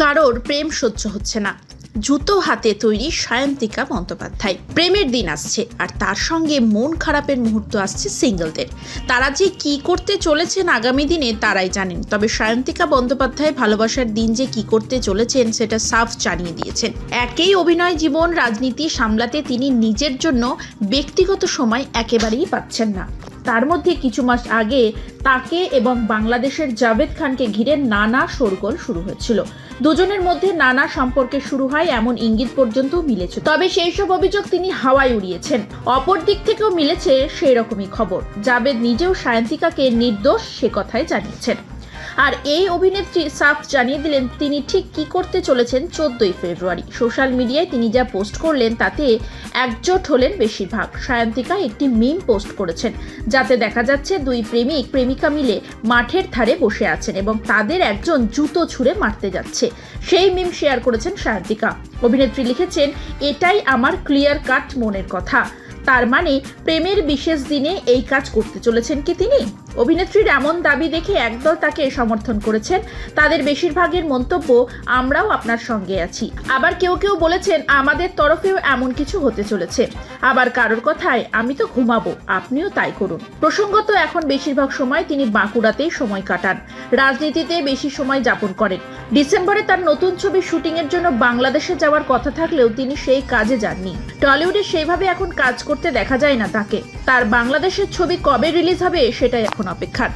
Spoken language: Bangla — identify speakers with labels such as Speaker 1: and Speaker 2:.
Speaker 1: কারোর প্রেম সহ্য হচ্ছে না। জুতো হাতে তৈরি সায়ন্তিকা বন্দ্যোপাধ্যায়। প্রেমের দিন আসছে আর তার সঙ্গে মন খারাপের মুহূর্ত আসছে সিঙ্গেলদের। তারা যে কি করতে চলেছেন আগামী দিনে তারাই জানেন। তবে সায়ন্তিকা বন্দ্যোপাধ্যায় ভালোবাসার দিন যে কি করতে চলেছেন সেটা সাফ জানিয়ে দিয়েছেন। একেই অভিনয় জীবন, রাজনীতি সামলাতে তিনি নিজের জন্য ব্যক্তিগত সময় একেবারেই পাচ্ছেন না। তার মধ্যে কিছু মাস আগে তাকে এবং বাংলাদেশের জাভেদ খানকে ঘিরে নানা শোরগোল শুরু হয়েছিল। দুজনের মধ্যে নানা সম্পর্কে শুরু হয় এমন ইঙ্গিত পর্যন্ত মিলেছে। তবে সেই সব অভিযোগ তিনি হাওয়ায় উড়িয়েছেন। অপর দিক থেকেও মিলেছে সেই রকমই খবর। জাভেদ নিজেও সায়ন্তিকাকে নির্দোষ সে কথাই জানিয়েছেন। আর এই অভিনেত্রী সাফ জানিয়ে দিলেন তিনি ঠিক কি করতে চলেছেন 14ই ফেব্রুয়ারি। সোশ্যাল মিডিয়ায় তিনি যা পোস্ট করলেন তাতে একজোট হলেন বেশিরভাগ। সায়ন্তিকা একটি মিম পোস্ট করেছেন যাতে দেখা যাচ্ছে দুই প্রেমিক প্রেমিকা মিলে মাঠের ধারে বসে আছেন এবং তাদের একজন জুতো ছুঁড়ে মারতে যাচ্ছে। সেই মিম শেয়ার করেছেন সায়ন্তিকা। অভিনেত্রী লিখেছেন, এটাই আমার ক্লিয়ার কাট মনের কথা। তার মানে প্রেমের বিশেষ দিনে এই কাজ করতে চলেছেন কি তিনি? অভিনেত্রীর এমন দাবি দেখে একদল তাকে সমর্থন করেছেন। তাদের বেশিরভাগের মন্তব্য, আমরাও আপনার সঙ্গে আছি। আবার কেউ কেউ বলেছেন আমাদের তরফেও এমন কিছু হতে চলেছে। আবার কারোর কথায়, আমি তো ঘুমাবো, আপনিও তাই করুন। প্রসঙ্গত এখন বেশিরভাগ সময় তিনি বাঁকুড়াতেই সময় কাটান, রাজনীতিতে বেশি সময় যাপন করেন। ডিসেম্বরে তার নতুন ছবি শুটিংয়ের জন্য বাংলাদেশে যাওয়ার কথা থাকলেও তিনি সেই কাজে যাননি। টলিউডে সেইভাবে এখন কাজ করতে দেখা যায় না তাকে। তার বাংলাদেশের ছবি কবে রিলিজ হবে সেটাই এখন অপেক্ষা।